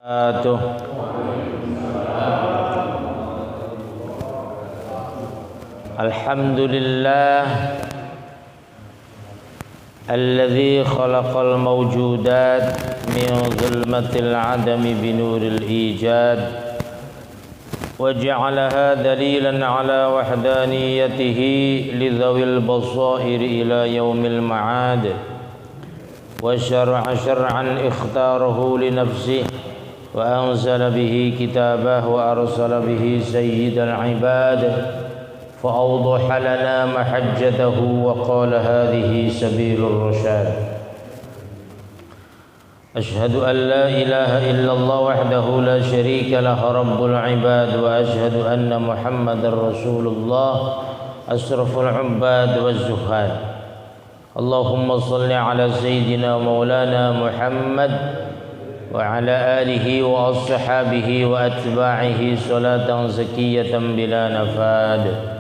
Alhamdulillah alladzi khalaqal mawjudat min zulmatil adami binuril ijad wa ja'alaha dalilan ala wahdaniyatihi lidzawil basairi ila yaumil ma'ad wa syar'a syar'an ikhtarahu li nafsihi wa anzala bihi kitabahu wa arsala bihi sayyidal ibad فأوضح لنا محجته وقال هذه سبيل الرشاد أشهد أن لا إله إلا الله وحده لا شريك له رب العباد وأشهد أن محمد رسول الله أشرف العباد والزهاد اللهم صل على سيدنا مولانا محمد وعلى آله وأصحابه وأتباعه صلاة زكية بلا نفاد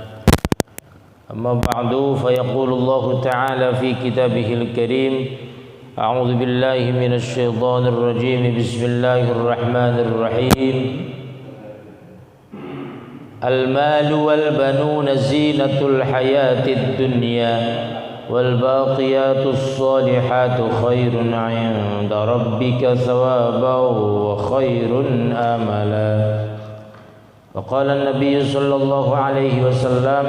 أما بعد فيقول الله تعالى في كتابه الكريم أعوذ بالله من الشيطان الرجيم بسم الله الرحمن الرحيم المال والبنون زينة الحياة الدنيا والباقيات الصالحات خير عند ربك ثوابا وخير آملا وقال النبي صلى الله عليه وسلم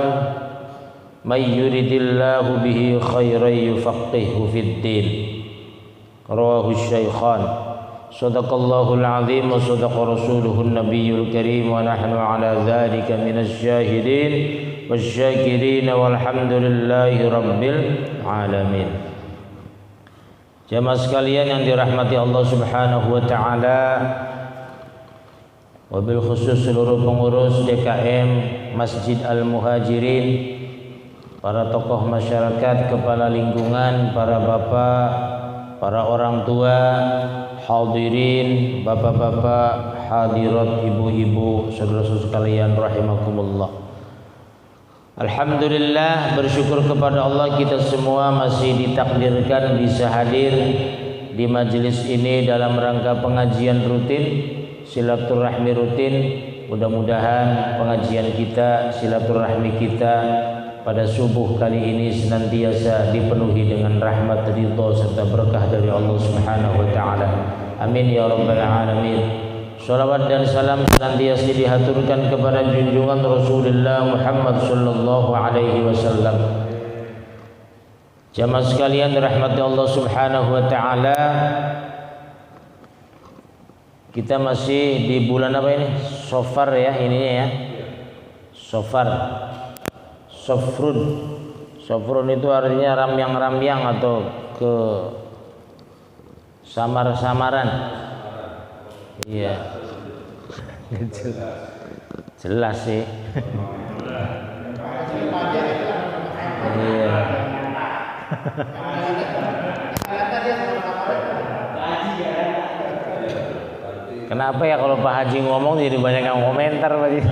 من يرد الله به خيرا يفقهه في الدين رواه الشيخان صدق الله العظيم وصدق رسوله النبي الكريم ونحن على ذلك من الشاهدين والشاكرين والحمد لله رب العالمين. Jamaah sekalian yang dirahmati Allah Subhanahu wa taala, wabil khusus seluruh pengurus DKM Masjid Al-Muhajirin, para tokoh masyarakat, kepala lingkungan, para bapak, para orang tua, hadirin, bapak-bapak, hadirat, ibu-ibu, saudara-saudara sekalian rahimakumullah. Alhamdulillah, bersyukur kepada Allah kita semua masih ditakdirkan bisa hadir di majelis ini dalam rangka pengajian rutin, silaturahmi rutin. Mudah-mudahan pengajian kita, silaturahmi kita pada subuh kali ini senantiasa dipenuhi dengan rahmat, ridha serta berkah dari Allah Subhanahu wa taala. Amin ya rabbal alamin. Shalawat dan salam senantiasa dihaturkan kepada junjungan Rasulullah Muhammad sallallahu alaihi wasallam. Jamaah sekalian dirahmati Allah Subhanahu wa taala, kita masih di bulan apa ini? Safar ya, ininya ya. Safar. Sofrun itu artinya ramyang-ramyang atau ke samar-samaran. Iya. Jelas sih. Iya. Kenapa ya kalau Pak Haji ngomong jadi banyak yang komentar Pak Haji?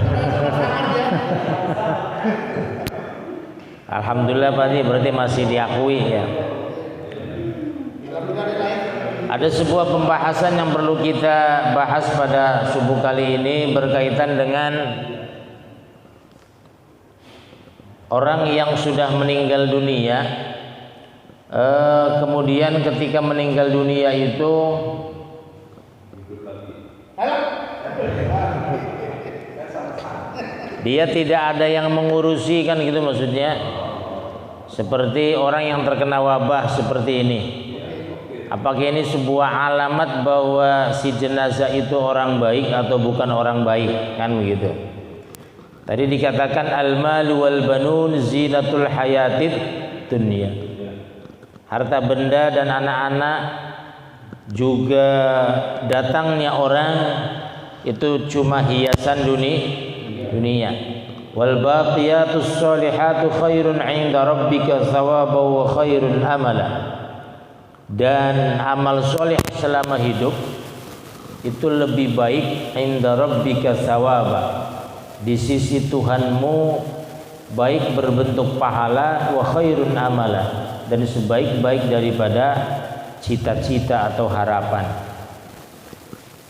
Alhamdulillah Pak Haji, berarti masih diakui ya. Ada sebuah pembahasan yang perlu kita bahas pada subuh kali ini berkaitan dengan orang yang sudah meninggal dunia. Kemudian ketika meninggal dunia itu dia tidak ada yang mengurusi, kan gitu maksudnya. Seperti orang yang terkena wabah seperti ini. Apakah ini sebuah alamat bahwa si jenazah itu orang baik atau bukan orang baik, kan begitu. Tadi dikatakan al-malu wal banun zinatul hayatid dunya. Harta benda dan anak-anak juga datangnya orang itu cuma hiasan dunia. Wal baqiyatus solihatu khairun 'inda rabbika thawaban wa khairun amala. Dan amal soleh selama hidup itu lebih baik 'inda rabbika thawaba, di sisi Tuhanmu baik berbentuk pahala, wa khairun amala, dan sebaik-baik daripada cita-cita atau harapan.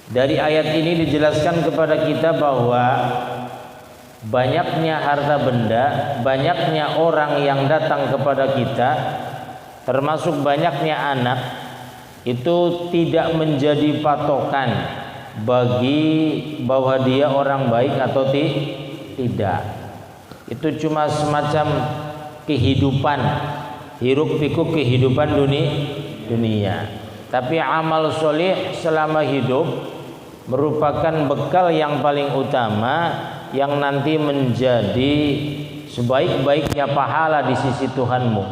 Dari ayat ini dijelaskan kepada kita bahwa banyaknya harta benda, banyaknya orang yang datang kepada kita, termasuk banyaknya anak, itu tidak menjadi patokan bagi bahwa dia orang baik atau tidak. Itu cuma semacam kehidupan, hiruk pikuk kehidupan dunia. Tapi amal soleh selama hidup merupakan bekal yang paling utama yang nanti menjadi sebaik-baiknya pahala di sisi Tuhanmu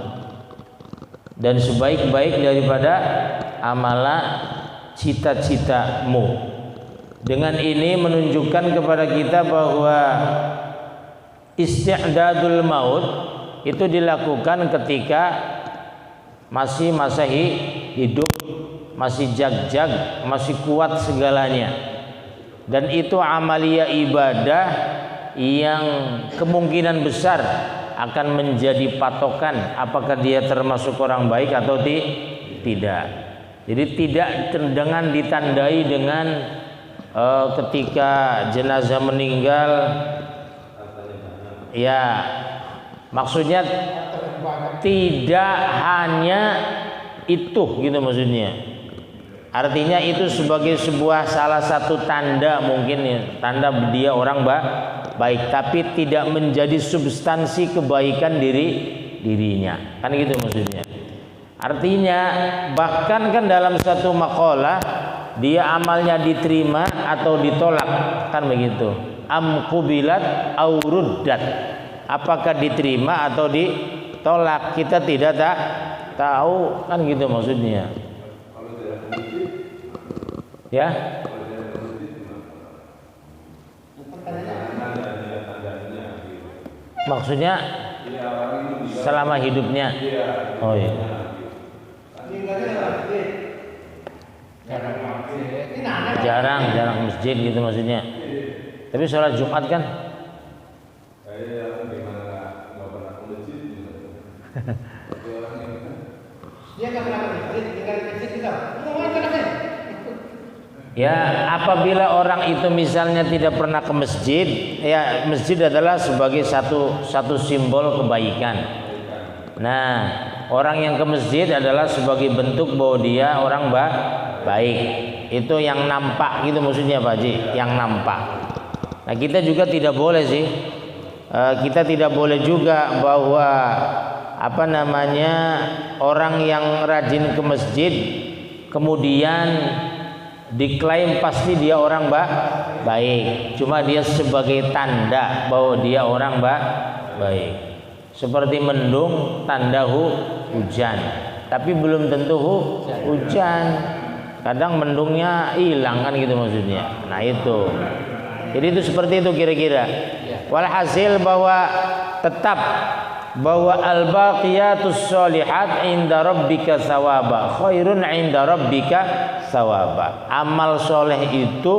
dan sebaik-baik daripada amalan cita-citamu. Dengan ini menunjukkan kepada kita bahwa isti'dadul maut itu dilakukan ketika masih masa hidup, masih jag-jag, masih kuat segalanya. Dan itu amalia ibadah yang kemungkinan besar akan menjadi patokan apakah dia termasuk orang baik atau tidak. Jadi tidak dengan ditandai dengan ketika jenazah meninggal, ya maksudnya tidak hanya itu gitu maksudnya. Artinya itu sebagai sebuah salah satu tanda, mungkin ya, tanda dia orang baik, tapi tidak menjadi substansi kebaikan dirinya. Kan gitu maksudnya. Artinya bahkan kan dalam satu maqalah dia amalnya diterima atau ditolak, kan begitu. Am qubilat au ruddat. Apakah diterima atau ditolak? Kita tidak tahu, kan gitu maksudnya. Ya. Maksudnya selama hidupnya. Oh iya. Jarang masjid gitu maksudnya. Tapi sholat Jumat kan? Ya, apabila orang itu misalnya tidak pernah ke masjid, ya masjid adalah sebagai satu simbol kebaikan. Nah, orang yang ke masjid adalah sebagai bentuk bahwa dia orang baik. Itu yang nampak gitu maksudnya Pak Haji, yang nampak. Nah, kita juga tidak boleh sih. Kita tidak boleh juga bahwa orang yang rajin ke masjid kemudian diklaim pasti dia orang baik, cuma dia sebagai tanda bahwa dia orang baik. Seperti mendung tanda hujan, tapi belum tentu hujan. Kadang mendungnya hilang kan gitu maksudnya. Nah itu. Jadi itu seperti itu kira-kira. Walhasil bahwa tetap bahwa al-baqiyatus sholihat inda rabbika thawaba khairun inda rabbika thawaba. Amal soleh itu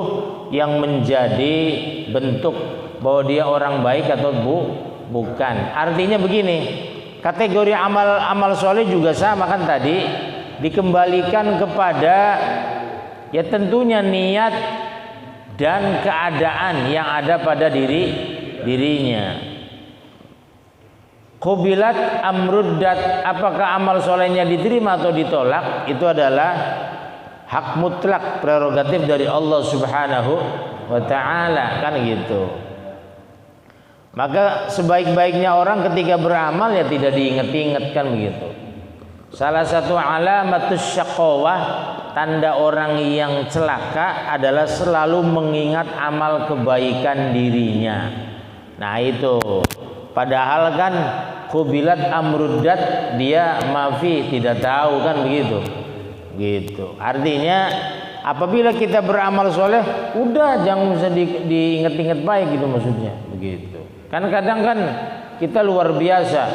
yang menjadi bentuk bahwa dia orang baik atau bukan. Artinya begini, kategori amal soleh juga sama kan tadi, dikembalikan kepada ya tentunya niat dan keadaan yang ada pada dirinya. Qubilat amruddat, apakah amal solehnya diterima atau ditolak, itu adalah hak mutlak prerogatif dari Allah Subhanahu wa ta'ala, kan gitu. Maka sebaik-baiknya orang ketika beramal ya tidak diingat-ingat, kan begitu. Salah satu alamatus syaqawah, tanda orang yang celaka adalah selalu mengingat amal kebaikan dirinya. Nah itu. Padahal kan qubilat amruddat, dia tidak tahu kan begitu. Gitu. Artinya apabila kita beramal soleh, udah jangan usah diingat-ingat baik gitu maksudnya. Begitu. Kan kadang kan kita luar biasa.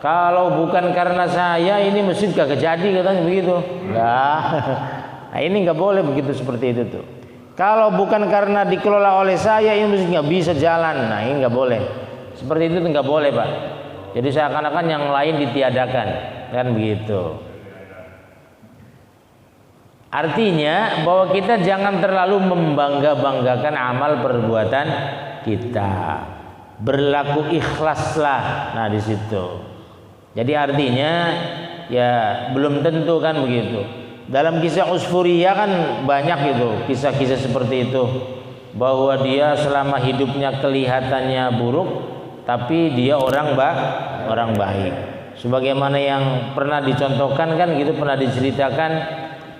Kalau bukan karena saya ini masjid kagak jadi katanya begitu. Nah ini nggak boleh begitu seperti itu tuh. Kalau bukan karena dikelola oleh saya ini masjid nggak bisa jalan. Nah ini nggak boleh. Seperti itu nggak boleh Pak. Jadi seakan-akan yang lain ditiadakan, kan begitu. Artinya bahwa kita jangan terlalu membangga-banggakan amal perbuatan kita. Berlaku ikhlaslah. Nah, di situ. Jadi artinya ya belum tentu kan begitu. Dalam kisah Usfuriyah kan banyak itu kisah-kisah seperti itu, bahwa dia selama hidupnya kelihatannya buruk tapi dia orang baik. Sebagaimana yang pernah dicontohkan kan gitu, pernah diceritakan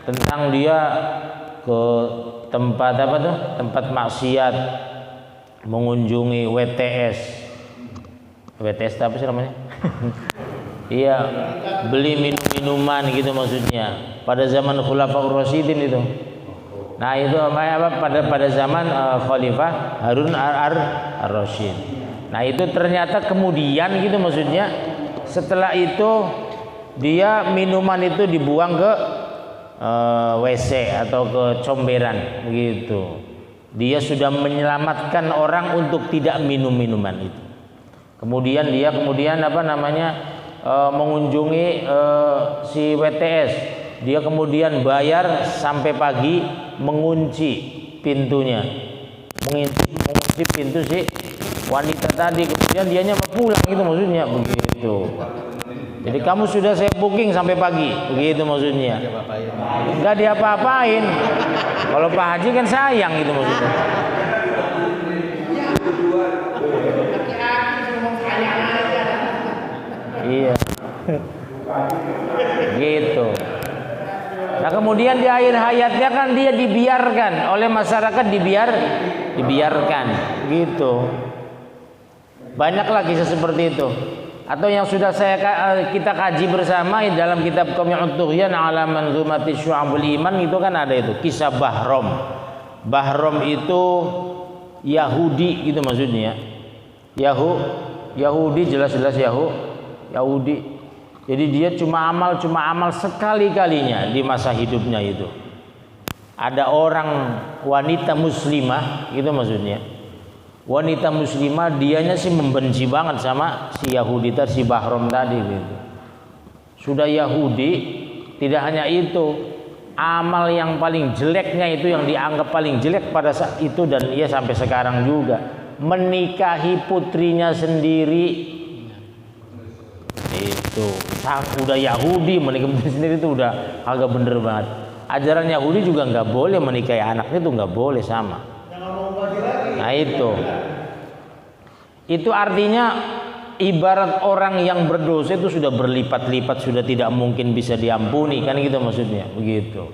tentang dia ke tempat apa tuh? Tempat maksiat, mengunjungi WTS. WTS apa sih namanya? Iya, beli minuman gitu maksudnya. Pada zaman Khulafaur Rasyidin itu. Nah, itu apa pada zaman Khalifah Harun ar-Rasyid. Nah, itu ternyata kemudian gitu maksudnya, setelah itu dia minuman itu dibuang ke WC atau ke comberan begitu. Dia sudah menyelamatkan orang untuk tidak minum minuman itu. Kemudian dia apa namanya mengunjungi si WTS. Dia kemudian bayar sampai pagi, mengunci pintunya, mengunci pintu si wanita tadi. Kemudian dianya pulang gitu maksudnya begitu. Jadi kamu sudah saya booking sampai pagi, begitu maksudnya. Enggak diapa-apain. Kalau Pak Haji kan sayang gitu maksudnya. Iya. Gitu. Nah, kemudian di akhir hayatnya kan dia dibiarkan oleh masyarakat, dibiarkan gitu. Banyak lagi seperti itu. Atau yang sudah kita kaji bersama dalam kitab Qami'ut Tughyan ala Manzumati Syu'abul Iman, itu kan ada itu kisah Bahrom. Bahrom itu Yahudi gitu maksudnya. Yahudi jelas-jelas Yahudi. Jadi dia cuma amal sekali-kalinya di masa hidupnya itu. Ada orang wanita muslimah gitu maksudnya. Wanita muslimah dianya sih membenci banget sama si Yahudi tadi, si Bahrom tadi gitu. Sudah Yahudi, tidak hanya itu, amal yang paling jeleknya itu yang dianggap paling jelek pada saat itu, dan ia sampai sekarang juga menikahi putrinya sendiri. Itu udah Yahudi menikah sendiri itu udah agak bener banget. Ajaran Yahudi juga nggak boleh menikahi anaknya, itu nggak boleh sama. Nah itu artinya ibarat orang yang berdosa itu sudah berlipat-lipat, sudah tidak mungkin bisa diampuni kan gitu maksudnya begitu.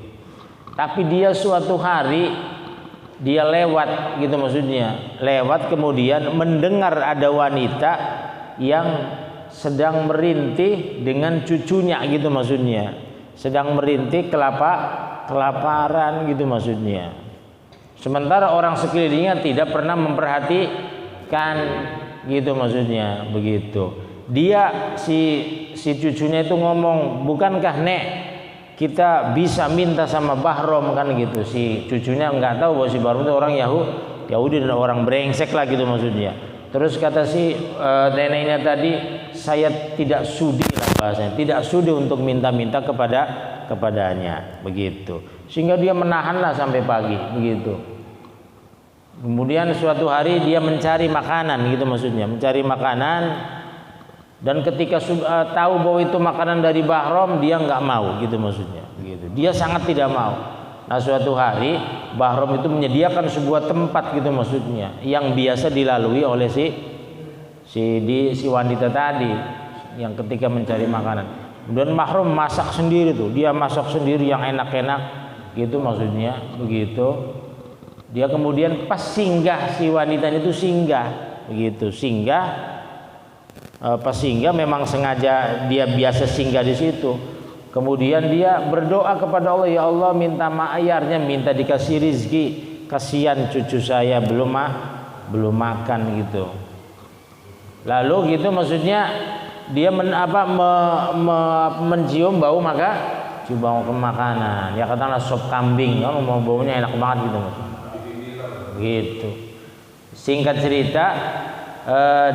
Tapi dia suatu hari dia lewat gitu maksudnya, lewat kemudian mendengar ada wanita yang sedang merintih dengan cucunya gitu maksudnya, sedang merintih kelaparan gitu maksudnya. Sementara orang sekelilingnya tidak pernah memperhatikan gitu maksudnya begitu. Dia si cucunya itu ngomong, bukankah Nek kita bisa minta sama Bahrom kan gitu. Si cucunya nggak tahu bahwa si Bahrom itu orang Yahudi dan orang brengsek lah gitu maksudnya. Terus kata si neneknya tadi, saya tidak sudi lah bahasanya, tidak sudi untuk minta-minta kepadanya begitu. Sehingga dia menahanlah sampai pagi begitu. Kemudian suatu hari dia mencari makanan gitu maksudnya, mencari makanan, dan ketika tahu bahwa itu makanan dari Bahrom, dia nggak mau gitu maksudnya begitu. Dia sangat tidak mau. Nah, suatu hari Bahrom itu menyediakan sebuah tempat gitu maksudnya yang biasa dilalui oleh si wanita tadi yang ketika mencari makanan. Kemudian Bahrom masak sendiri tuh, dia masak sendiri yang enak-enak gitu maksudnya begitu. Dia kemudian pas singgah, si wanitanya itu singgah begitu, pas singgah memang sengaja dia biasa singgah di situ. Kemudian dia berdoa kepada Allah, ya Allah minta ma'ayarnya, minta dikasih rizki, kasihan cucu saya belum makan gitu. Lalu gitu maksudnya dia mencium bau cium bau makanan. Ya katakanlah sop kambing, ya mau baunya enak banget gitu maksudnya. Gitu. Singkat cerita,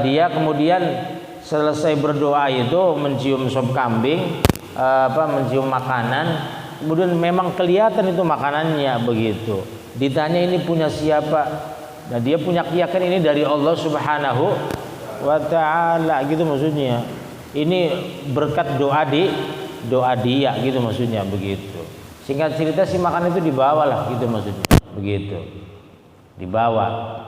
dia kemudian selesai berdoa itu mencium sop kambing, mencium makanan, kemudian memang kelihatan itu makanannya begitu. Ditanya ini punya siapa? Nah dia punya keyakinan ini dari Allah Subhanahu wa ta'ala gitu maksudnya. Ini berkat doa dia gitu maksudnya begitu. Singkat cerita si makan itu dibawa lah gitu maksudnya begitu. Dibawa.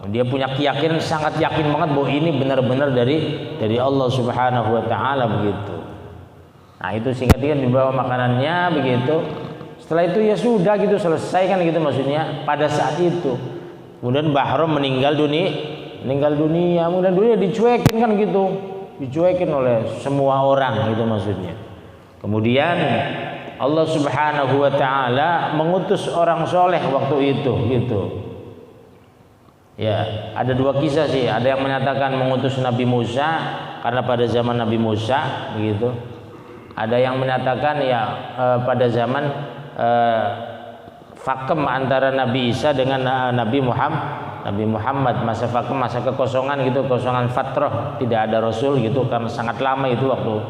Dia punya keyakinan, sangat yakin banget bahwa ini benar-benar dari Allah Subhanahu wa ta'ala begitu. Nah itu singkat cerita dibawa makanannya begitu. Setelah itu ya sudah gitu, selesai kan gitu maksudnya pada saat itu. Kemudian Bahram meninggal dunia, kemudian dunia dicuekin kan gitu, dicuekin oleh semua orang gitu maksudnya. Kemudian Allah Subhanahu wa ta'ala mengutus orang soleh waktu itu gitu. Ya, ada dua kisah sih. Ada yang menyatakan mengutus Nabi Musa karena pada zaman Nabi Musa begitu. Ada yang menyatakan ya pada zaman vakum antara Nabi Isa dengan Nabi Muhammad, masa vakum, masa kekosongan gitu, kosongan fatrah, tidak ada Rasul gitu, karena sangat lama itu waktu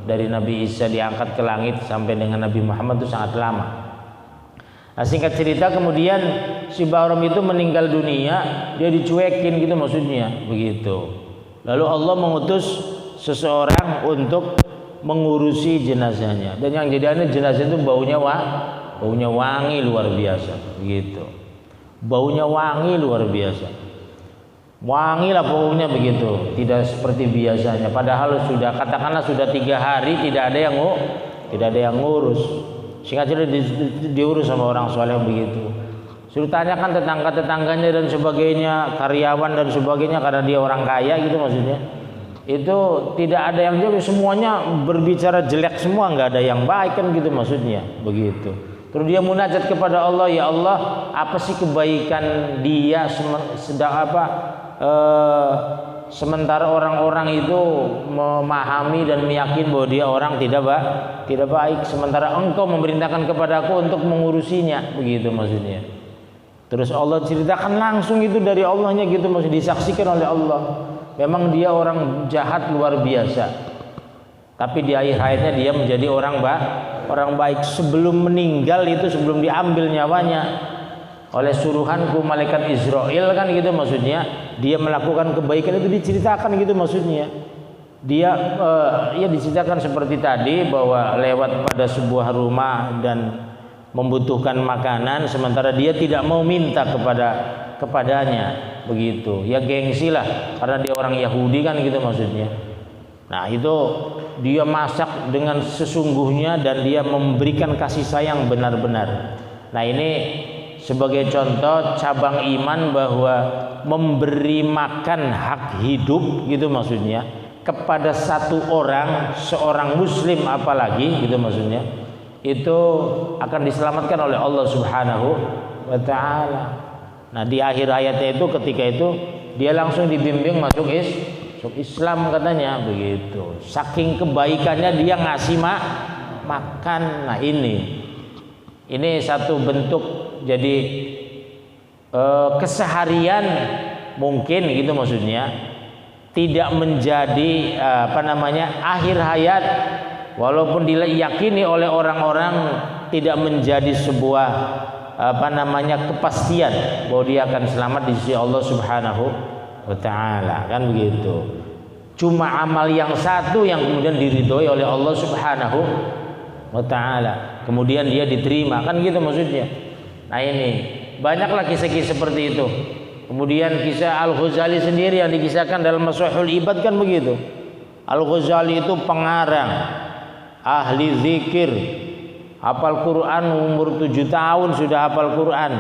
dari Nabi Isa diangkat ke langit sampai dengan Nabi Muhammad itu sangat lama. Nah singkat cerita kemudian si Bahram itu meninggal dunia, dia dicuekin gitu maksudnya begitu. Lalu Allah mengutus seseorang untuk mengurusi jenazahnya, dan yang jadi aneh jenazah itu baunya wangi luar biasa begitu. Baunya wangi luar biasa. Wangi lah pokoknya begitu, tidak seperti biasanya. Padahal sudah katakanlah sudah 3 hari tidak ada yang ngurus. Singkat cerita diurus sama orang soleh begitu. Suruh tanyakan tetangga-tetangganya dan sebagainya, karyawan dan sebagainya, karena dia orang kaya gitu maksudnya. Itu tidak ada yang jawab, semuanya berbicara jelek semua, nggak ada yang baik kan gitu maksudnya begitu. Terus dia munajat kepada Allah, ya Allah, apa sih kebaikan dia sementara orang-orang itu memahami dan meyakini bahwa dia orang tidak baik, sementara engkau memerintahkan kepadaku untuk mengurusinya begitu maksudnya. Terus Allah ceritakan langsung itu dari Allahnya gitu maksudnya, disaksikan oleh Allah. Memang dia orang jahat luar biasa, tapi di akhir hayatnya dia menjadi orang baik. Sebelum meninggal itu, sebelum diambil nyawanya oleh suruhanku malaikat Israel kan gitu maksudnya, dia melakukan kebaikan itu diceritakan gitu maksudnya. Dia ya diceritakan seperti tadi bahwa lewat pada sebuah rumah dan membutuhkan makanan, sementara dia tidak mau minta kepadanya begitu. Ya gengsi lah karena dia orang Yahudi kan gitu maksudnya. Nah itu dia masak dengan sesungguhnya dan dia memberikan kasih sayang benar-benar. Nah ini sebagai contoh cabang iman bahwa memberi makan hak hidup gitu maksudnya kepada satu orang, seorang muslim apalagi gitu maksudnya, itu akan diselamatkan oleh Allah Subhanahu wa ta'ala. Nah di akhir ayatnya itu ketika itu dia langsung dibimbing masuk Islam katanya begitu. Saking kebaikannya dia ngasih makan. Nah ini satu bentuk jadi keseharian mungkin gitu maksudnya, tidak menjadi akhir hayat, walaupun diyakini oleh orang-orang tidak menjadi sebuah kepastian bahwa dia akan selamat di sisi Allah Subhanahu wa ta'ala kan begitu. Cuma amal yang satu yang kemudian diridhoi oleh Allah Subhanahu wa ta'ala, kemudian dia diterima kan gitu maksudnya. Nah ini banyaklah kisah-kisah seperti itu. Kemudian kisah Al-Ghazali sendiri yang dikisahkan dalam Mashahul Ibad kan begitu. Al-Ghazali itu pengarang, ahli zikir, hafal Quran, umur 7 tahun sudah hafal Quran,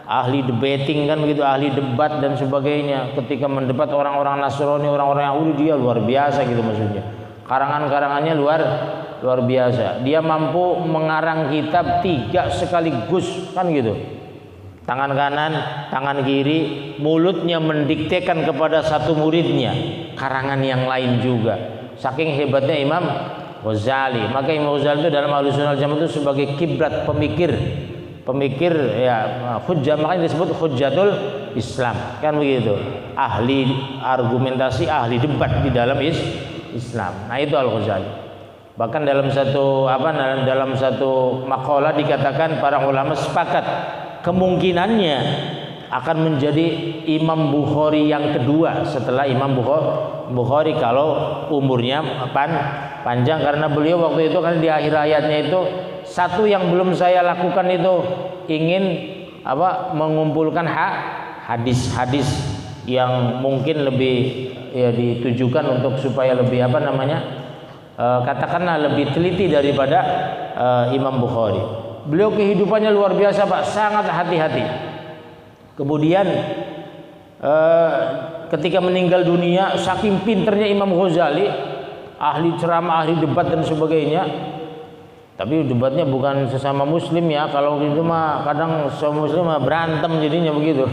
ahli debating kan begitu, ahli debat dan sebagainya. Ketika mendebat orang-orang Nasrani, orang-orang Yahudi, dia luar biasa gitu maksudnya. Karangan-karangannya luar biasa. Dia mampu mengarang kitab 3 sekaligus kan gitu. Tangan kanan, tangan kiri, mulutnya mendiktekan kepada satu muridnya karangan yang lain juga. Saking hebatnya Imam Ghazali. Maka Imam Ghazali itu dalam Ahlussunnah wal Jamaah itu sebagai kiblat pemikir ya hujjah, makanya disebut hujjatul Islam kan begitu. Ahli argumentasi, ahli debat di dalam Islam. Nah itu Al-Ghazali. Bahkan dalam satu makalah dikatakan para ulama sepakat kemungkinannya akan menjadi Imam Bukhari yang kedua setelah Imam Bukhari kalau umurnya panjang, karena beliau waktu itu kan di akhir hayatnya itu satu yang belum saya lakukan itu ingin mengumpulkan hadis-hadis yang mungkin lebih ya ditujukan untuk supaya lebih katakanlah lebih teliti daripada Imam Bukhari. Beliau kehidupannya luar biasa Pak, sangat hati-hati. Kemudian ketika meninggal dunia, saking pinternya Imam Ghazali, ahli ceramah, ahli debat dan sebagainya. Tapi debatnya bukan sesama muslim ya, kalau itu mah kadang sesama muslim mah berantem jadinya begitu.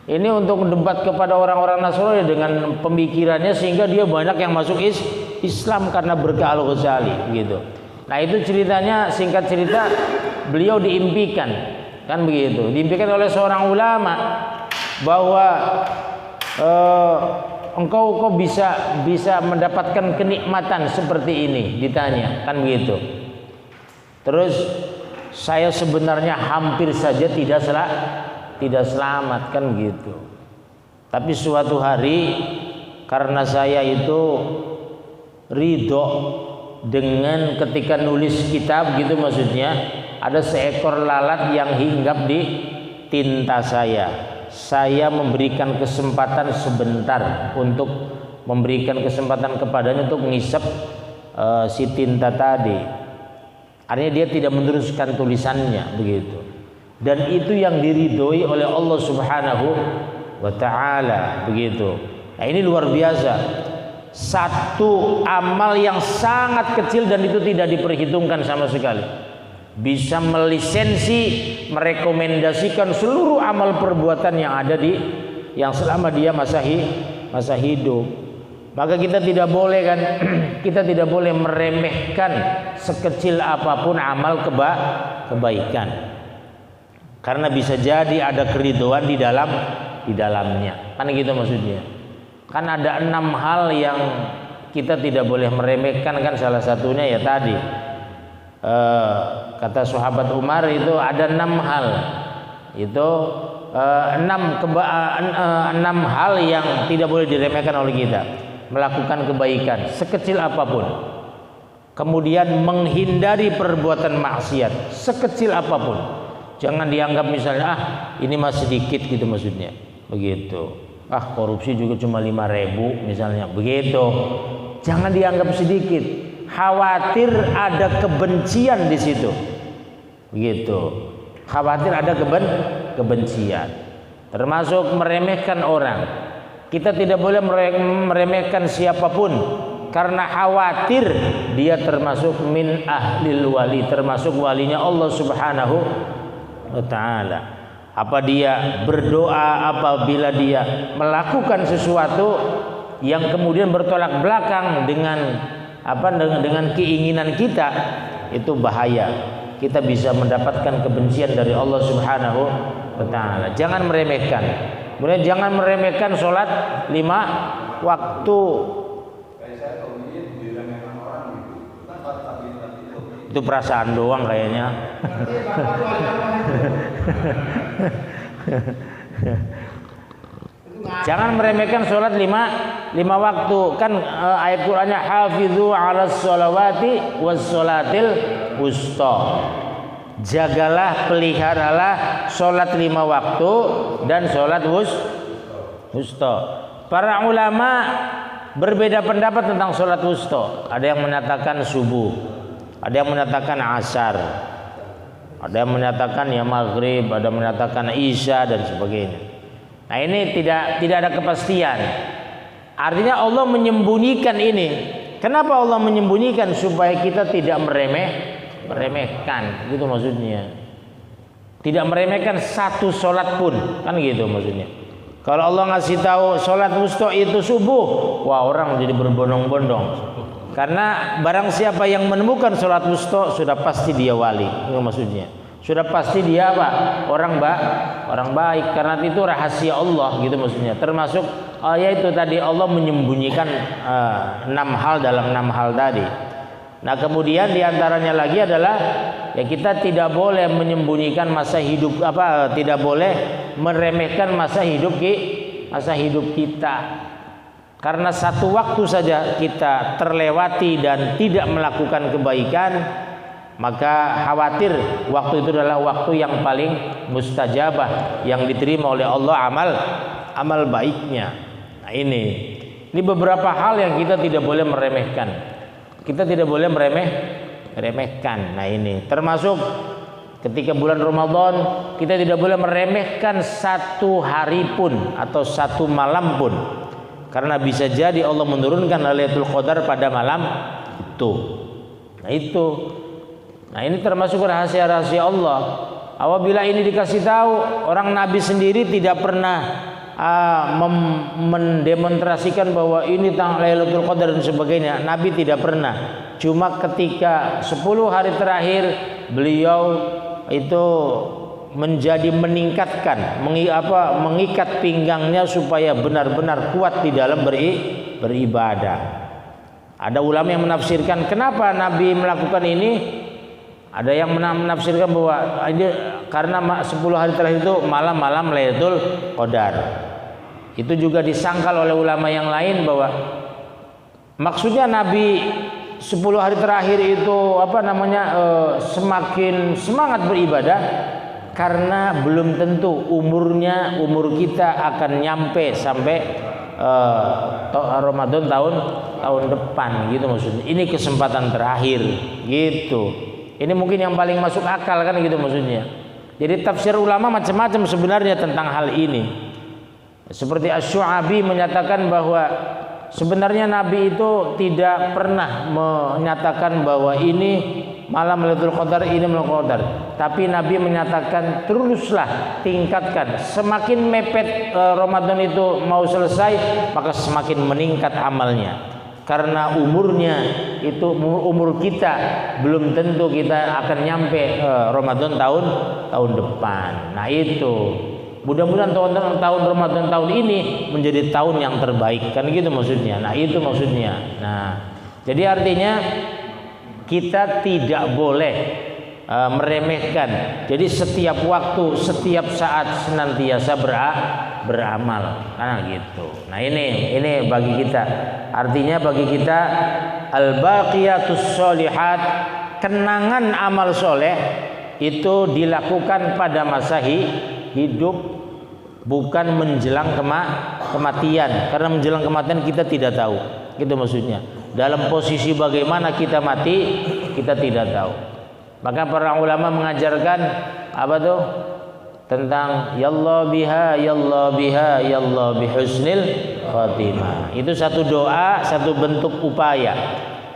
Ini untuk debat kepada orang-orang Nasrani dengan pemikirannya sehingga dia banyak yang masuk Islam karena berkah Al-Ghazali gitu. Nah itu ceritanya, singkat cerita beliau diimpikan kan begitu, diimpikan oleh seorang ulama bahwa engkau bisa mendapatkan kenikmatan seperti ini, ditanya kan begitu. Terus saya sebenarnya hampir saja tidak selamat kan begitu. Tapi suatu hari karena saya itu ridho dengan ketika nulis kitab gitu, maksudnya ada seekor lalat yang hinggap di tinta saya memberikan kesempatan sebentar untuk memberikan kesempatan kepadanya untuk ngisep si tinta tadi. Artinya dia tidak meneruskan tulisannya begitu. Dan itu yang diridhoi oleh Allah Subhanahu wa taala begitu. Nah, ini luar biasa. Satu amal yang sangat kecil dan itu tidak diperhitungkan sama sekali, bisa melisensi, merekomendasikan seluruh amal perbuatan yang ada yang selama dia masa hidup. Maka kita tidak boleh kita tidak boleh meremehkan sekecil apapun amal kebaikan, karena bisa jadi ada keridhaan di dalamnya. Kan gitu maksudnya. Kan ada 6 hal yang kita tidak boleh meremehkan, kan salah satunya ya tadi kata sahabat Umar itu ada 6 hal itu 6 hal yang tidak boleh diremehkan oleh kita. Melakukan kebaikan sekecil apapun, kemudian menghindari perbuatan maksiat sekecil apapun. Jangan dianggap misalnya ini masih sedikit gitu maksudnya begitu. Korupsi juga cuma 5.000 misalnya begitu. Jangan dianggap sedikit. Khawatir ada kebencian di situ. Begitu. Khawatir ada kebencian. Termasuk meremehkan orang. Kita tidak boleh meremehkan siapapun karena khawatir dia termasuk min ahlil wali, termasuk walinya Allah Subhanahu wa taala. Apa dia berdoa apabila dia melakukan sesuatu yang kemudian bertolak belakang dengan keinginan kita, itu bahaya. Kita bisa mendapatkan kebencian dari Allah Subhanahu wa taala. Jangan meremehkan. Kemudian jangan meremehkan sholat 5 waktu. Itu perasaan doang kayaknya. Jangan meremehkan sholat 5 waktu. Kan ayat Qur'annya hafizu 'alas sholawati was sholatil wusta. Jagalah, peliharalah sholat 5 waktu dan sholat wusta. Para ulama berbeda pendapat tentang sholat wusta. Ada yang menyatakan subuh, ada yang menyatakan asar, ada yang menyatakan ya maghrib, ada yang menyatakan isya dan sebagainya. Nah ini tidak ada kepastian. Artinya Allah menyembunyikan ini. Kenapa Allah menyembunyikan? Supaya kita tidak meremehkan, gitu maksudnya. Tidak meremehkan satu sholat pun, kan gitu maksudnya. Kalau Allah ngasih tahu sholat wusta itu subuh, wah orang jadi berbondong-bondong. Karena barang siapa yang menemukan sholat wusta sudah pasti dia wali, itu maksudnya. Sudah pasti dia apa? Orang baik, karena itu rahasia Allah, gitu maksudnya. Termasuk yaitu tadi Allah menyembunyikan 6 hal dalam 6 hal tadi. Nah kemudian diantaranya lagi adalah ya kita tidak boleh menyembunyikan masa hidup tidak boleh meremehkan masa hidup kita. Karena satu waktu saja kita terlewati dan tidak melakukan kebaikan, maka khawatir waktu itu adalah waktu yang paling mustajabah, yang diterima oleh Allah amal baiknya. Nah ini beberapa hal yang kita tidak boleh meremehkan. Kita tidak boleh meremehkan. Nah ini termasuk ketika bulan Ramadan kita tidak boleh meremehkan satu hari pun atau satu malam pun. Karena bisa jadi Allah menurunkan Lailatul Qadar pada malam itu. Nah ini termasuk rahasia-rahasia Allah. Apabila ini dikasih tahu, orang Nabi sendiri tidak pernah mendemonstrasikan bahwa ini tanggal Lailatul Qadar dan sebagainya. Nabi tidak pernah. Cuma ketika 10 hari terakhir beliau itu menjadi meningkatkan, mengikat pinggangnya supaya benar-benar kuat di dalam beribadah. Ada ulama yang menafsirkan kenapa Nabi melakukan ini. Ada yang menafsirkan bahwa ini karena 10 hari terakhir itu malam-malam Lailatul Qadar. Itu juga disangkal oleh ulama yang lain bahwa maksudnya Nabi 10 hari terakhir itu semakin semangat beribadah karena belum tentu umur kita akan nyampe sampai Ramadan tahun depan gitu maksudnya. Ini kesempatan terakhir gitu. Ini mungkin yang paling masuk akal kan gitu maksudnya. Jadi tafsir ulama macam-macam sebenarnya tentang hal ini. Seperti Asy-Syu'abi menyatakan bahwa sebenarnya Nabi itu tidak pernah menyatakan bahwa ini malam Lailatul Qadar, ini malam Qadar. Tapi Nabi menyatakan teruslah tingkatkan. Semakin mepet Ramadan itu mau selesai, maka semakin meningkat amalnya. Karena umurnya itu umur kita belum tentu kita akan nyampe Ramadan tahun depan. Nah itu mudah-mudahan tahun Ramadan tahun ini menjadi tahun yang terbaik kan gitu maksudnya. Nah itu maksudnya. Nah jadi artinya kita tidak boleh meremehkan. Jadi setiap waktu, setiap saat senantiasa beramal. Nah gitu. Nah ini bagi kita. Artinya bagi kita al-baqiyatus sholihat, kenangan amal soleh itu dilakukan pada masa hidup, bukan menjelang kematian. Karena menjelang kematian kita tidak tahu. Gitu maksudnya. Dalam posisi bagaimana kita mati, kita tidak tahu. Maka para ulama mengajarkan apa tuh? Tentang yallah biha yallah biha yallah bihusnil khatimah. Itu satu doa, satu bentuk upaya.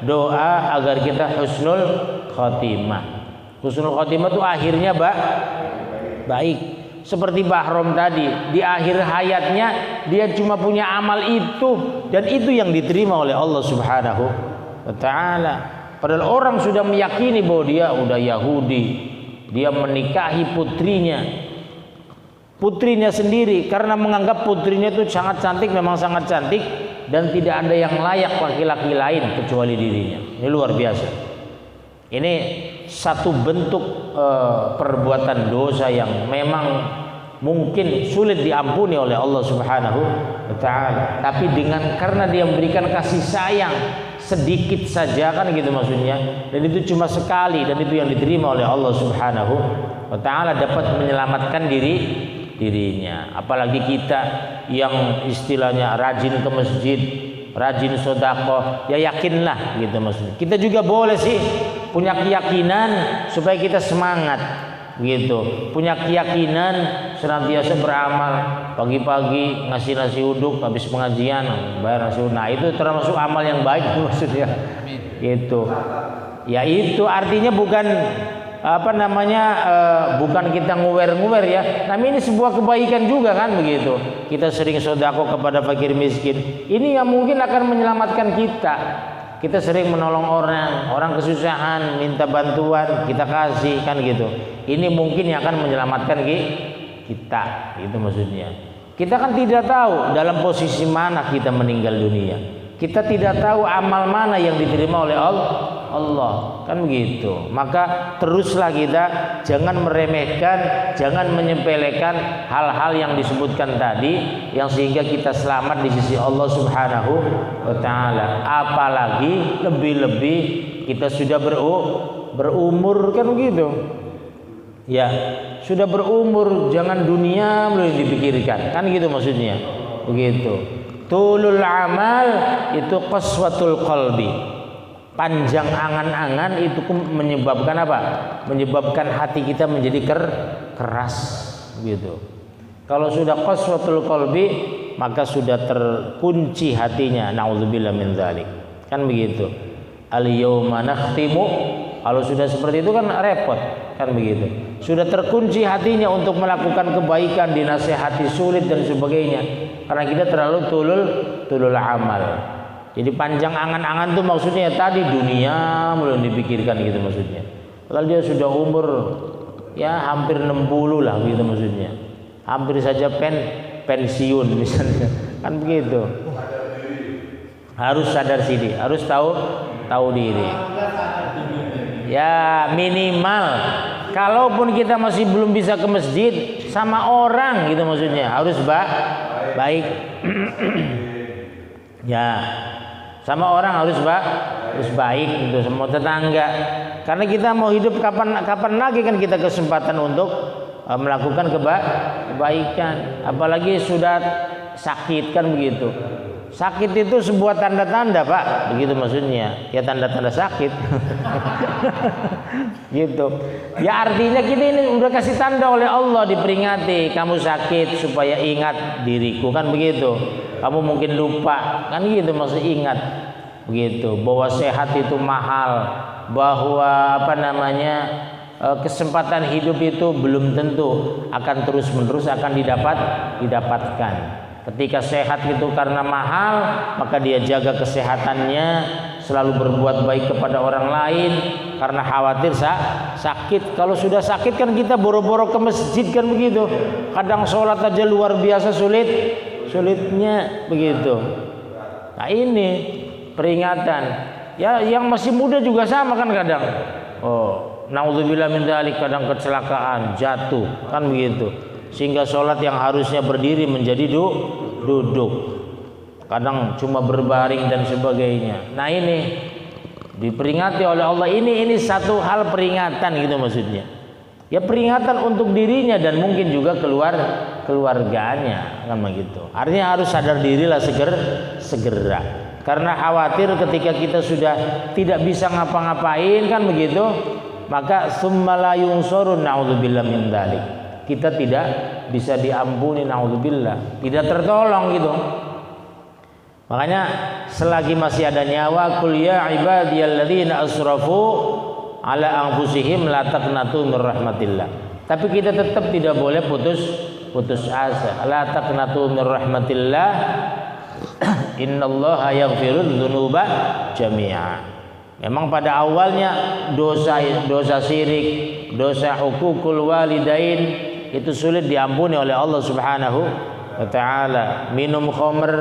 Doa agar kita husnul khatimah. Husnul khatimah itu akhirnya baik. Seperti Bahrom tadi, di akhir hayatnya dia cuma punya amal itu, dan itu yang diterima oleh Allah Subhanahu wa taala. Padahal orang sudah meyakini bahwa dia udah Yahudi, dia menikahi putrinya sendiri karena menganggap putrinya itu sangat cantik, memang sangat cantik, dan tidak ada yang layak laki-laki lain kecuali dirinya. Ini luar biasa. Ini satu bentuk perbuatan dosa yang memang mungkin sulit diampuni oleh Allah Subhanahu wa taala. Tapi karena dia memberikan kasih sayang sedikit saja kan gitu maksudnya, dan itu cuma sekali, dan itu yang diterima oleh Allah Subhanahu wa taala, dapat menyelamatkan dirinya. Apalagi kita yang istilahnya rajin ke masjid, rajin sedekah, ya yakinlah gitu maksudnya. Kita juga boleh sih punya keyakinan supaya kita semangat gitu. Punya keyakinan senantiasa beramal, pagi-pagi ngasih nasi uduk habis pengajian bayar nasi uduk. Nah, itu termasuk amal yang baik maksudnya. Gitu. Ya itu artinya bukan bukan kita nguwer-nguwer ya. Tapi ini sebuah kebaikan juga kan begitu. Kita sering sedekah kepada fakir miskin. Ini yang mungkin akan menyelamatkan kita. Kita sering menolong orang kesusahan, minta bantuan, kita kasih kan gitu. Ini mungkin yang akan menyelamatkan kita, itu maksudnya. Kita kan tidak tahu dalam posisi mana kita meninggal dunia. Kita tidak tahu amal mana yang diterima oleh Allah Allah, kan begitu. Maka teruslah kita jangan meremehkan, jangan menyepelekan hal-hal yang disebutkan tadi, yang sehingga kita selamat di sisi Allah Subhanahu wa taala. Apalagi lebih-lebih kita sudah berumur, kan begitu. Ya, sudah berumur, jangan dunia belum dipikirkan, kan gitu maksudnya. Begitu. Tulul amal itu qaswatul qalbi. Panjang angan-angan itu menyebabkan apa? Menyebabkan hati kita menjadi keras gitu. Kalau sudah qaswatul qalbi, maka sudah terkunci hatinya. Nauzubillah min dzalik. Kan begitu. Al yauma nakhtimu. Kalau sudah seperti itu kan repot, kan begitu. Sudah terkunci hatinya untuk melakukan kebaikan, dinasehati sulit dan sebagainya. Karena kita terlalu tulul amal. Jadi panjang angan-angan tuh maksudnya tadi dunia belum dipikirkan gitu maksudnya. Kalau dia sudah umur ya hampir 60 lah gitu maksudnya. Hampir saja pensiun misalnya. Kan begitu. Harus sadar diri, harus tahu diri. Ya minimal kalaupun kita masih belum bisa ke masjid sama orang gitu maksudnya harus baik. Ya sama orang harus baik gitu, sama tetangga. Karena kita mau hidup kapan lagi kan kita kesempatan untuk melakukan kebaikan. Apalagi sudah sakit kan begitu. Sakit itu sebuah tanda-tanda Pak, begitu maksudnya. Ya tanda-tanda sakit. Gitu. Ya artinya kita ini udah kasih tanda oleh Allah, diperingati. Kamu sakit supaya ingat diriku, kan begitu. Kamu mungkin lupa, kan gitu maksud ingat. Begitu. Bahwa sehat itu mahal, bahwa kesempatan hidup itu belum tentu akan terus-menerus akan didapatkan. Ketika sehat itu karena mahal, maka dia jaga kesehatannya, selalu berbuat baik kepada orang lain karena khawatir sakit. Kalau sudah sakit kan kita boro-boro ke masjid kan begitu. Kadang sholat aja luar biasa sulitnya begitu. Nah ini peringatan. Ya yang masih muda juga sama kan kadang. Oh, naudzubillah min dzalik, kadang kecelakaan, jatuh kan begitu. Sehingga sholat yang harusnya berdiri menjadi duduk, kadang cuma berbaring dan sebagainya. Nah ini diperingati oleh Allah. Ini satu hal peringatan gitu maksudnya. Ya peringatan untuk dirinya dan mungkin juga keluarganya kan begitu. Artinya harus sadar dirilah segera. Karena khawatir ketika kita sudah tidak bisa ngapa-ngapain kan begitu, maka summa yunsurun naudzubillah min dzalik. Kita tidak bisa diampuni, naudzubillah, tidak tertolong gitu. Makanya selagi masih ada nyawa, qul ya ibadiyalladzina asrafu ala anfusihim la taqnatu mir rahmatillah. Tapi kita tetap tidak boleh putus asa. La taqnatu mir rahmatillah. Innallaha yaghfirudz dzunuba jami'a. Memang pada awalnya dosa syirik, dosa hukukul walidain itu sulit diampuni oleh Allah Subhanahu wa taala. Minum khamr,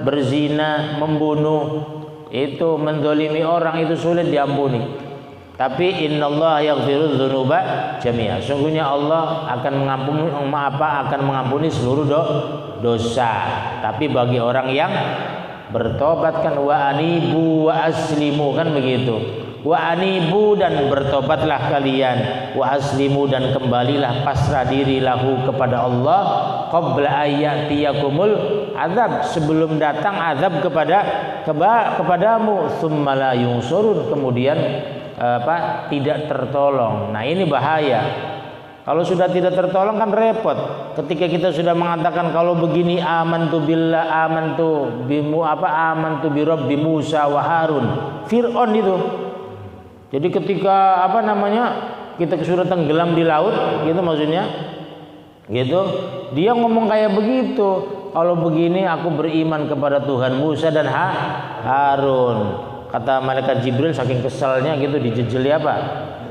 berzina, membunuh, itu mendolimi orang itu sulit diampuni. Tapi innallaha yaghfirudz dzunuba jami'a. Sungguhnya Allah akan mengampuni seluruh dosa. Tapi bagi orang yang bertobat kan wa anibu wa aslimu kan begitu. Wa anibu dan bertobatlah kalian, wa aslimu dan kembalilah pasrah diri lahu kepada Allah qabla ayyatiyakumul azab, sebelum datang azab kepadamu, tsumma la yunsurun, kemudian tidak tertolong. Nah ini bahaya. Kalau sudah tidak tertolong kan repot. Ketika kita sudah mengatakan kalau begini amantu billah, amantu bi rabbi Musa wa Harun, Fir'aun itu. Jadi ketika kita sudah tenggelam di laut, gitu maksudnya, gitu, dia ngomong kayak begitu. Kalau begini aku beriman kepada Tuhan Musa dan Harun. Kata malaikat Jibril saking keselnya gitu, dijejeli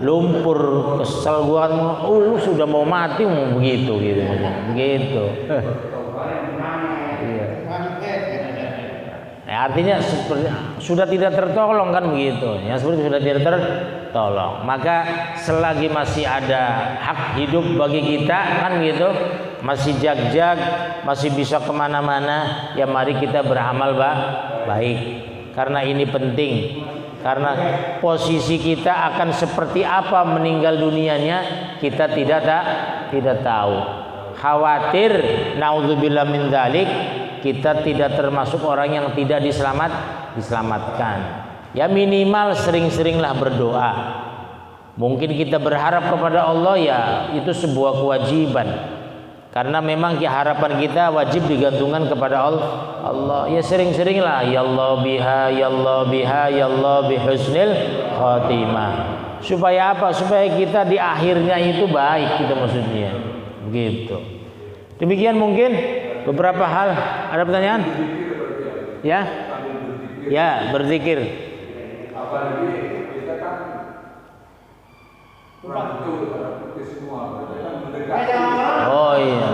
lumpur, kesel gua, lu sudah mau mati mau begitu maksudnya, begitu. Ya, artinya sudah tidak tertolong kan begitu. Ya, seperti sudah tidak tertolong. Maka selagi masih ada hak hidup bagi kita kan gitu, masih jag-jag, masih bisa kemana-mana, ya mari kita beramal baik. Karena ini penting. Karena posisi kita akan seperti apa meninggal dunianya kita tidak tahu. Khawatir naudzubillah min dzalik kita tidak termasuk orang yang tidak diselamatkan. Ya minimal sering-seringlah berdoa. Mungkin kita berharap kepada Allah, ya itu sebuah kewajiban. Karena memang harapan kita wajib digantungkan kepada Allah. Ya sering-seringlah ya Allah biha ya Allah biha ya Allah bihusnil khatimah. Supaya apa? Supaya kita di akhirnya itu baik, gitu maksudnya. Begitu. Demikian mungkin beberapa hal. Ada pertanyaan? Ya? Ya, berzikir. Apalagi kita kan kurang betul semua, kan mendekati. Oh iya.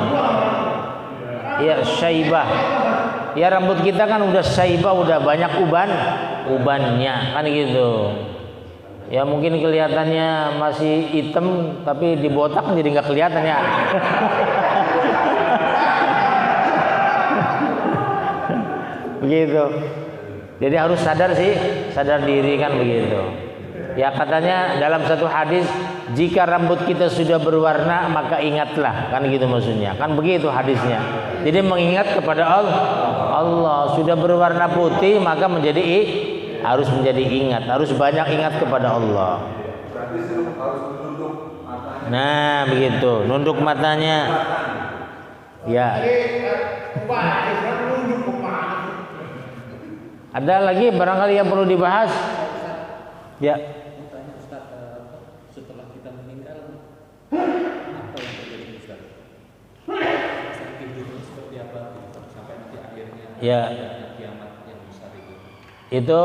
Ya syaibah. Ya rambut kita kan udah syaibah, udah banyak ubannya, kan gitu. Ya mungkin kelihatannya masih hitam tapi dibotak jadi nggak kelihatan ya. Begitu. Jadi harus sadar diri kan begitu. Ya katanya dalam satu hadis, jika rambut kita sudah berwarna maka ingatlah, kan gitu maksudnya. Kan begitu hadisnya. Jadi mengingat kepada Allah sudah berwarna putih maka harus menjadi ingat, harus banyak ingat kepada Allah. Berarti harus menunduk matanya. Nah, begitu, nunduk matanya. Ya. Ada lagi barangkali yang perlu dibahas? Ya. Setelah kita meninggal, apa yang terjadi Ustaz? Seperti apa sampai nanti akhirnya Ya. kiamat yang besar itu. Itu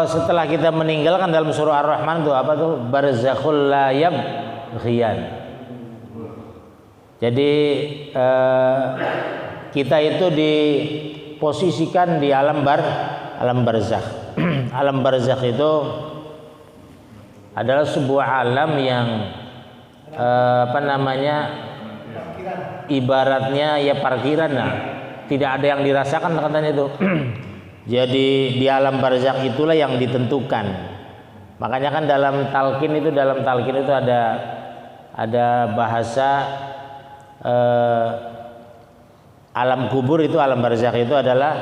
setelah kita meninggal kan dalam surah Ar-Rahman tuh apa tuh? Barzakhul la yabghiyan. Jadi kita itu diposisikan di alam barzakh. Alam barzakh itu adalah sebuah alam yang ibaratnya ya parkiran lah. Tidak ada yang dirasakan katanya itu. Jadi di alam barzakh itulah yang ditentukan. Makanya kan dalam talqin itu ada bahasa alam kubur itu, alam barzakh itu adalah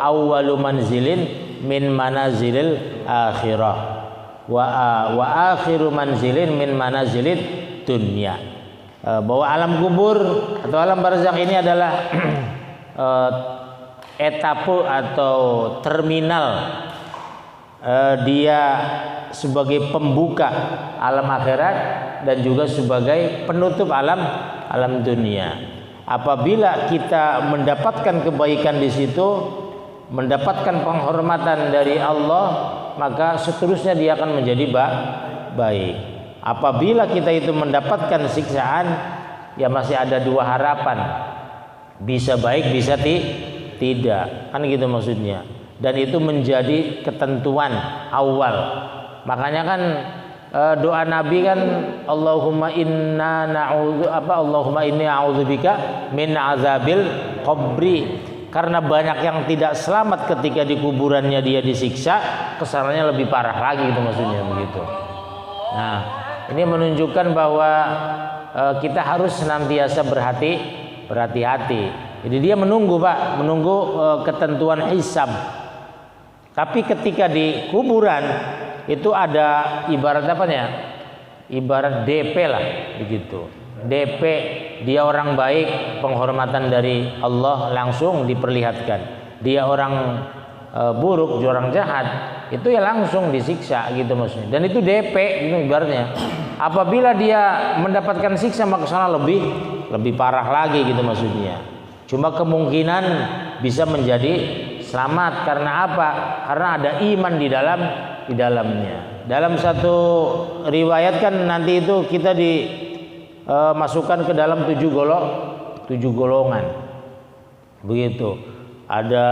awwalu manzilin min manazilil akhirah wa akhiru manzilin min manazilid dunya. Bahwa alam kubur atau alam barzakh ini adalah etape atau terminal dia sebagai pembuka alam akhirat dan juga sebagai penutup alam dunia. Apabila kita mendapatkan kebaikan di situ, mendapatkan penghormatan dari Allah, maka seterusnya dia akan menjadi baik. Apabila kita itu mendapatkan siksaan, ya masih ada dua harapan. Bisa baik, bisa tidak. Kan gitu maksudnya. Dan itu menjadi ketentuan awal. Makanya kan doa Nabi kan Allahumma inni a'udzubika min azabil qabri. Karena banyak yang tidak selamat ketika di kuburannya dia disiksa, kesannya lebih parah lagi itu maksudnya begitu. Nah, ini menunjukkan bahwa kita harus senantiasa berhati-hati. Jadi dia menunggu ketentuan hisab. Tapi ketika di kuburan itu ada ibarat ibarat DP lah begitu. DP dia orang baik, penghormatan dari Allah langsung diperlihatkan. Dia orang buruk, dia orang jahat, itu ya langsung disiksa gitu maksudnya. Dan itu DP gitu ibaratnya. Apabila dia mendapatkan siksa maka sana lebih parah lagi gitu maksudnya. Cuma kemungkinan bisa menjadi selamat karena apa? Karena ada iman di dalamnya. Dalam satu riwayat kan nanti itu kita dimasukkan ke dalam 7 golongan. Begitu. ada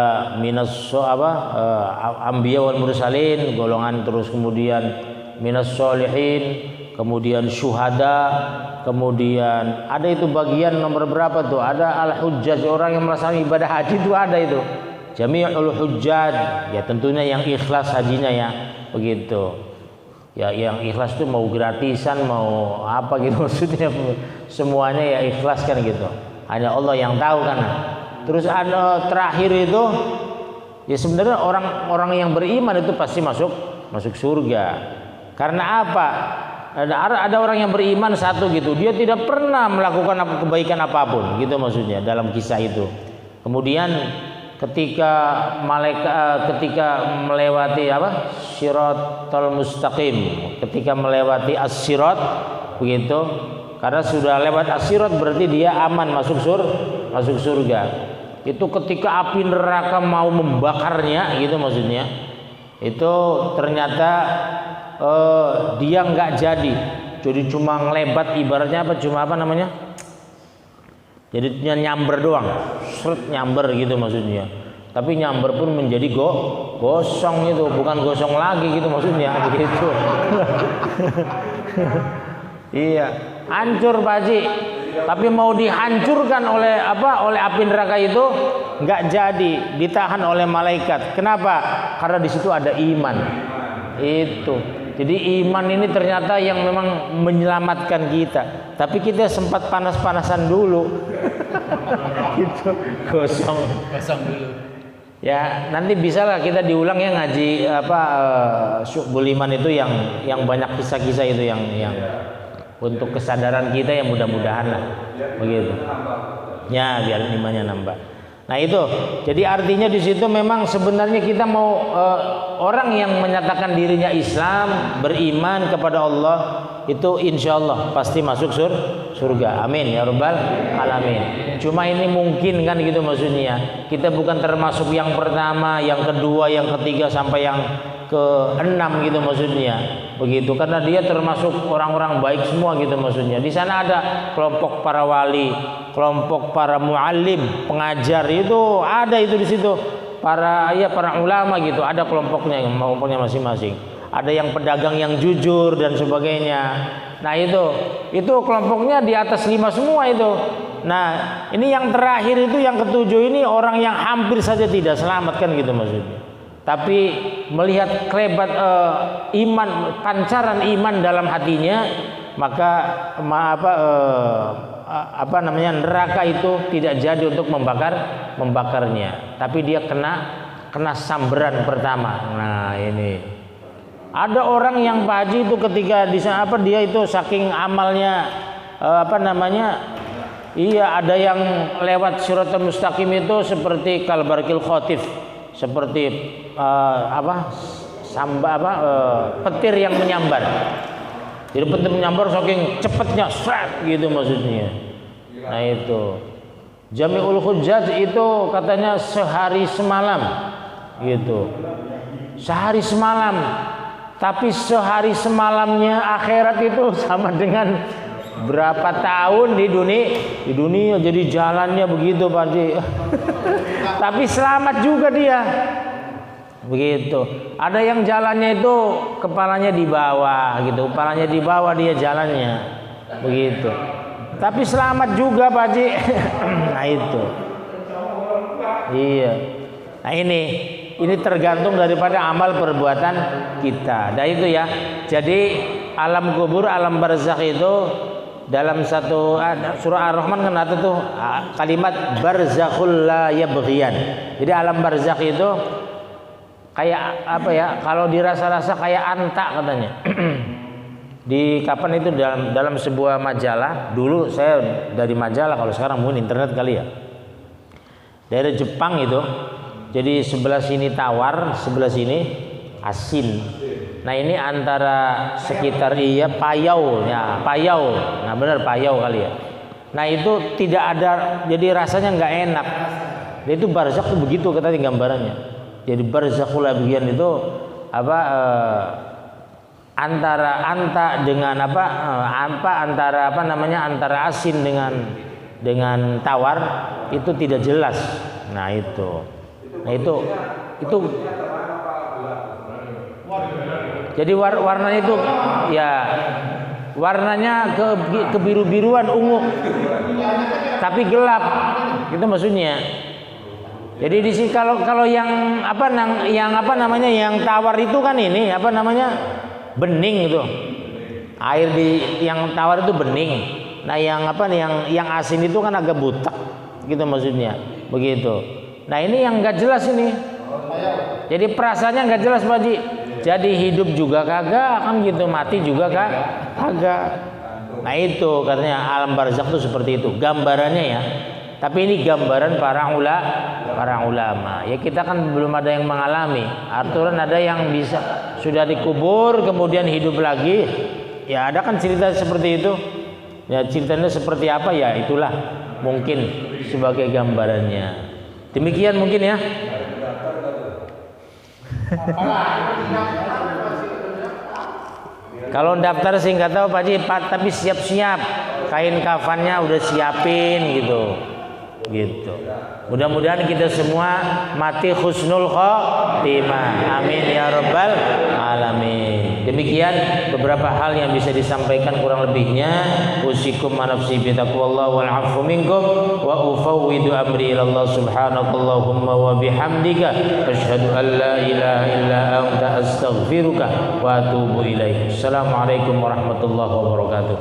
anbiya wal mursalin, golongan, terus kemudian minas sholihin, kemudian syuhada, kemudian ada itu bagian nomor berapa tuh? Ada al-hujjaj, orang yang melaksanakan ibadah haji itu ada itu. Jami'ul hujjaj, ya tentunya yang ikhlas hajinya ya, begitu. Ya yang ikhlas itu mau gratisan, mau apa gitu maksudnya, semuanya ya ikhlas kan gitu. Hanya Allah yang tahu kan. Terus ada terakhir itu ya sebenarnya orang-orang yang beriman itu pasti masuk surga. Karena apa? Ada orang yang beriman satu gitu, dia tidak pernah melakukan kebaikan apapun gitu maksudnya dalam kisah itu. Kemudian ketika melewati Shiratal mustaqim, ketika melewati as-sirat begitu, karena sudah lewat as-sirat berarti dia aman masuk surga. Itu ketika api neraka mau membakarnya gitu maksudnya, itu ternyata dia nggak jadi cuma ngelebat, ibaratnya jadi nyamber doang, nyamber gitu maksudnya. Tapi nyamber pun menjadi gosong itu, bukan gosong lagi gitu maksudnya, begitu. Iya, hancur Pak Haji. Tapi mau dihancurkan oleh api neraka itu nggak jadi, ditahan oleh malaikat. Kenapa? Karena di situ ada iman. Itu. Jadi iman ini ternyata yang memang menyelamatkan kita. Tapi kita sempat panas-panasan dulu. Gitu. Gosong dulu. Ya, nanti bisalah kita diulang ya ngaji Syu'bul Iman itu yang banyak kisah-kisah itu yang untuk kesadaran kita yang mudah-mudahan lah. Begitu. Ya, biar imannya nambah. Nah itu, jadi artinya di situ memang sebenarnya kita mau orang yang menyatakan dirinya Islam, beriman kepada Allah, itu insya Allah pasti masuk surga. Amin ya rabbal alamin. Cuma ini mungkin kan gitu maksudnya. Kita bukan termasuk yang pertama, yang kedua, yang ketiga sampai yang ke-6 gitu maksudnya. Begitu, karena dia termasuk orang-orang baik semua gitu maksudnya. Di sana ada kelompok para wali, kelompok para muallim, pengajar, itu ada itu di situ. Para ulama gitu, ada kelompoknya masing-masing. Ada yang pedagang yang jujur dan sebagainya. Nah itu kelompoknya di atas 5 semua itu. Nah ini yang terakhir itu yang ke-7 ini orang yang hampir saja tidak selamat kan gitu maksudnya. Tapi melihat kelebat iman, pancaran iman dalam hatinya, maka neraka itu tidak jadi untuk membakarnya. Tapi dia kena samberan pertama. Nah ini ada orang yang Pak Haji itu ketika di sana dia itu saking amalnya ada yang lewat Shiratal Mustaqim itu seperti kalbarkil khotif, seperti petir yang menyambar. Jadi petir menyambar saking cepatnya gitu maksudnya. Nah itu Jami'ul Hujjaj itu katanya sehari semalam gitu. Sehari semalam. Tapi sehari semalamnya akhirat itu sama dengan berapa tahun di dunia. Jadi jalannya begitu Pak Haji. Tapi selamat juga dia. Begitu. Ada yang jalannya itu kepalanya di bawah gitu. Kepalanya di bawah dia jalannya. Begitu. Tapi selamat juga Pak Haji. Nah itu. Iya. Nah ini tergantung daripada amal perbuatan kita. Dan itu ya. Jadi alam kubur, alam barzakh itu dalam satu surah Ar-Rahman kan ada tuh kalimat barzakhul la yabghiyan. Jadi alam barzakh itu kayak kalau dirasa-rasa kayak anta katanya. Di kapan itu dalam sebuah majalah, dulu saya dari majalah, kalau sekarang mungkin internet kali ya. Dari Jepang itu. Jadi sebelah sini tawar, sebelah sini asin. Nah ini antara sekitar payau. Nah benar payau kali ya. Nah itu tidak ada, jadi rasanya nggak enak. Dia itu barzakh tuh begitu katanya gambarannya. Jadi barzakhul abghiyan itu antara anta dengan antara asin dengan tawar itu tidak jelas. Nah itu. Nah itu jadi warnanya itu ya warnanya kebiru-biruan ungu tapi gelap itu maksudnya. Jadi di sini kalau yang namanya yang tawar itu kan ini apa namanya bening itu air yang tawar itu bening. Nah yang asin itu kan agak butak gitu maksudnya begitu. Nah ini yang nggak jelas ini. Jadi perasaannya nggak jelas Pak Haji. Jadi hidup juga kagak kan gitu, mati juga kagak. Nah itu katanya alam barzakh itu seperti itu gambarannya ya. Tapi ini gambaran para ulama. Ya kita kan belum ada yang mengalami. Aturan ada yang bisa sudah dikubur kemudian hidup lagi. Ya ada kan cerita seperti itu. Ya ceritanya seperti apa ya itulah mungkin sebagai gambarannya. Demikian mungkin ya. Kalau daftar sih nggak tahu Pak Haji, tapi siap-siap kain kafannya udah siapin gitu. Mudah-mudahan kita semua mati husnul khotimah. Amin ya rabbal alamin. Demikian beberapa hal yang bisa disampaikan, kurang lebihnya usikum manafsi bitaqwallah wal afu minkum wa ufawwidu amri ila Allah subhanakallahumma wa bihamdika asyhadu an la ilaha illa anta astaghfiruka wa atubu ilaik. Assalamualaikum warahmatullahi wabarakatuh.